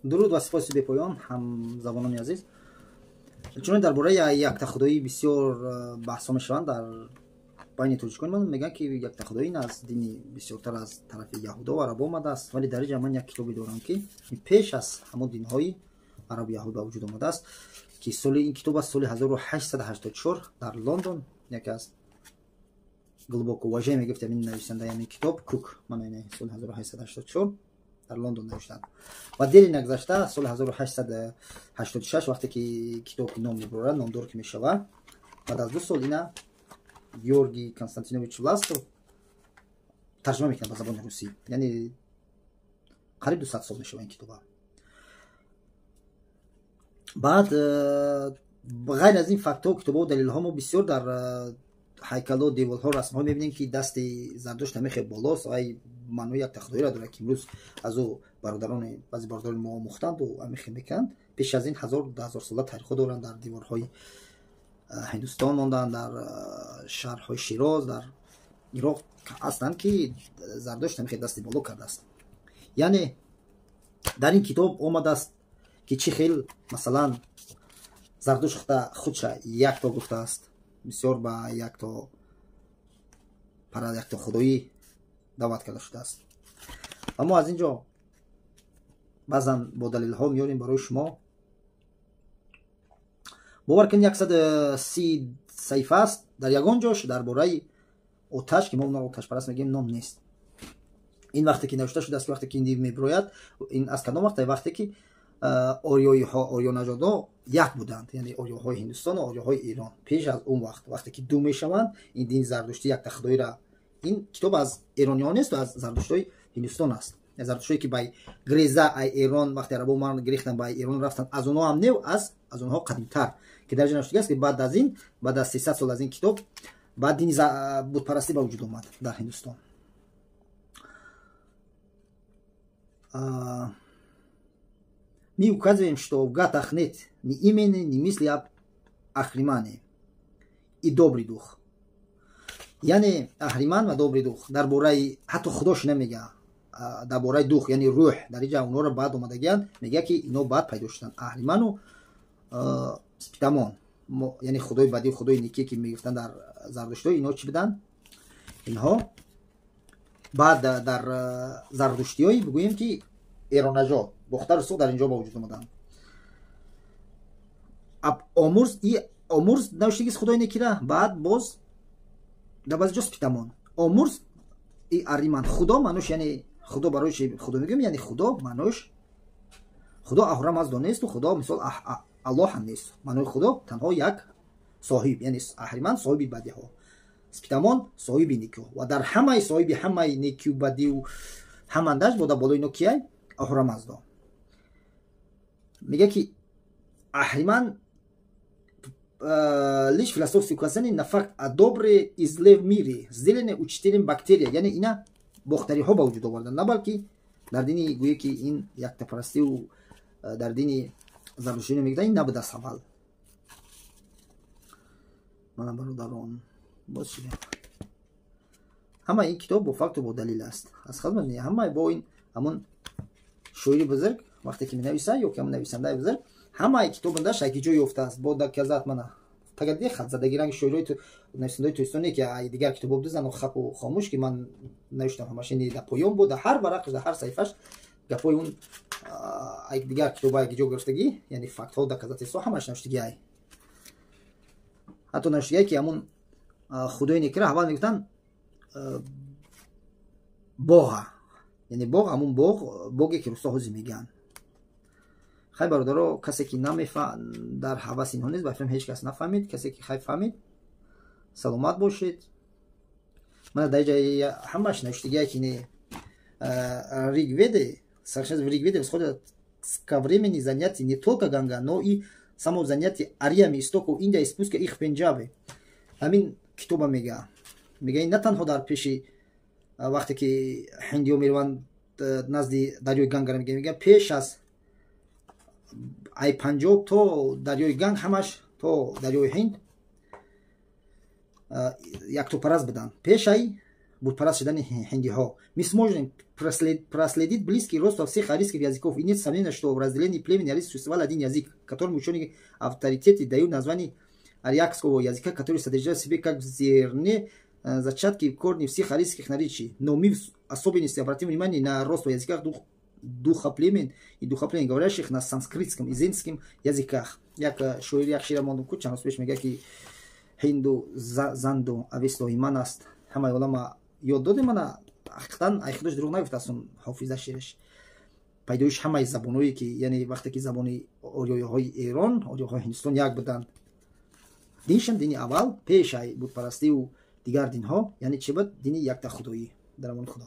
дуруд ва сипоси бепоён ҳамзабонони азиз. чунин дар бораи яктахудоӣ бисёр баҳсҳо мешаванд дар байни тоҷикон. Мегӯянд ки яктахудоӣ аз дини бисёртар аз тарафи яҳудо ва арабо омадааст, вале дар инҷа ман як китобе дорам ки пеш аз ҳамон динҳои арабу яҳуд ба вуҷуд омадааст, ки ин китоб аз соли 1884 дар Лондон яке аз глубоко важеъ мегуфтем ин нависандаи ҳамин китоб Кук манои соли 1884 дар Лондон навиштанд. ва дери нагзашта соли 1886 вақте ки китоб ном мебурад, номдор ки мешавад, баъд аз 2 сол ина Георгий Константинович Власов тарҷима мекунад ба забони русӣ. Яъне қариб 200 сол мешавад ин китоба. баъд ғайр аз ин фактҳо, китобҳо, далилҳо мо бисёр дар ҳайкалҳо, деволҳо, расмҳо мебинем ки дасти Зардушт ҳамехе болост. Ай маънои яктахудоиро дорад ки имрӯз аз ӯ бародарони баъзе бародарони мо омӯхтанду ҳамехе мекунанд. Пеш аз ин 1000 сола таърихҳо доранд. Дар диворҳои Ҳиндустон монданд, дар шаҳрҳои Широз, дар Ироқ ҳастанд ки Зардушт ҳамехе дасти боло кардааст. яъне дар ин китоб омадааст ки чӣ хел масалан Зардушта худша якто гуфтааст, бисёр ба якто худоӣ даъват карда шудааст. ва мо аз ин ҷо баъзан бо далилҳо меорем барои шумо. бовар кунед 130 саҳифа аст. дар ягон ҷош дар бораи оташ, ки мо онро оташпараст мегӯем, ном нест. ин вақте ки навишта шудааст, ки вақте ки индив мебирояд, ин аз кадом вақте? Вақте ки орёнажодо як буданд, яъне орёҳои Ҳиндустон ва орёҳои Ирон. Пеш аз он вақте ки ду мешаванд, ин дини зардуштӣ яктахудоира, ин китоб аз эрониён нест, аз зардуштои Ҳиндустон аст. Зардуштое ки бай греза ай Эрон, вақте арабо ман гирехтан бай Эрон рафтанд, аз онҳо ҳам нев, аз онҳо қадимтар, ки дар ҷо навиштагааст ки баъд аз ин, баъд аз 300 сол аз ин китоб, баъд дини бутпарастӣ ба вуҷуд омад дар Ҳиндустон. Мы указываем, что в гатах нет ни имени, ни мысли об Ахримане и добрый дух. Яъне Ахриман ва добрый дух дар бораи ҳатто худош намега, дар бораи дух, яъне рӯҳ, дар инҷа онҳоро баъд омадагиянд, мега ки ино баъд пайдо шуданд. Аҳриману Спитамон, яъне худои бадӣ, худои некӣ ки мегуфтанд дар зардуштоӣ, ино чӣ буданд? Инҳо баъд дар зардуштиёӣ бигӯем ки эронажод, бохтару сух дар инҷо ба вуҷуд омаданд. Омурз навиштагист худои некира, баъд боз дар баъзе ҷо Спитамон. Омурз и Аҳриман, худо маънош, яъне худо барои чӣ худо мегӯем? Яъне худо маънош худо аҳрам аз донесту худо мисол Аллоҳ ҳам нест. маънои худо танҳо як соҳиб, яъне Аҳриман соҳиби бадиҳо, Спитамон соҳиби некӯ. ва дар ҳамаи соҳиби ҳамаи некию бадиу ҳамандаш бода болои ино кияй? Аҳурамаздо. Мега ки Аҳриман лишь философски указаний на факт о добре и зле в мире, сделанное учителем бактерия, яъне ина бохтариҳо ба вуҷуд овардан, на балки дар дини гӯе ки ин яктапарастию дар дини зардуштиё мегӯянд, ин набудааст аввал. мана бародарон боз шудем. ҳама ин китоб бо факту бо далил аст. аз хазмат не ҳама бо ин ҳамон шоири бузург вақте ки менависад ё ки ҳамон нависандаи бузург ҳамаи китобанда шайки ҷо ёфтааст. бо даказат мана фақат хат задаги ранги шоирои нависандаи Тоистоне ки ай дигар китобо бдизану хапу хомӯш ки ман навиштам ҳамаш ин дар поён бо дар ҳар варақаш дар ҳар саҳифаш гапои он ай дигар китоба ай ҷо гирифтагӣ, яъне фактҳо доказателсҳо ҳамаш навиштагӣ. ай ҳатто навиштагӣ ки ҳамон худои некира аввал мегуфтанд боға, яъне боғ ҳамон боге ки рӯстаҳо зиндагианд. хай бародаро, касе ки дар ҳавас инҳо нест, бафҳм ҳеҷ кас нафаҳмид. Касе ки хай фаҳмид, саломат бошед. мана дар ҷаи ҳамаш навиштагие ки не Ригведе, совершенно в Ригведе восходят ко времени занятий не только Ганга, но и само занятие ариями истоков Индия и спуска их в Пенҷабе. ҳамин китоба мега ин на танҳо дар пеши вақте ки ҳиндиё мераванд назди дарёи Ганга мегӯям, пеш аз ай Панҷоб то дарёи Ганг, ҳамаш то дарёи Ҳинд яктопараст буданд. Пеш ай бутпараст шудани ҳиндиҳо. Мы сможем проследить близкий рост во всех арийских языков. И нет сомнения, что в разделении племени арийцев существовал один язык, которому ученые авторитеты дают название ариакского языка, который содержит в себе как в зерне зачатки и корни всех арийских наречий. Но мы в особенности обратим внимание на рост в языках духоплемен и духоплемен, говорящих на санскритском и зендском языках. Як шоири якшира мондум кучан успеш мега ки хинду занду авесто иман аст. Ҳамаи олама ёд доде мана ахтан айхудаш дурӯғ нагуфтаасон ҳофиза шираш. пайдоиш ҳамаи забонҳое ки яъне вақте ки забони ориёҳои Эрон, ориёҳои Ҳиндустон як буданд. Диншан дини аввал пеш ай будпарастию дигар динҳо, яъне чи буд? Дини яктахудоӣ дар амони Худо.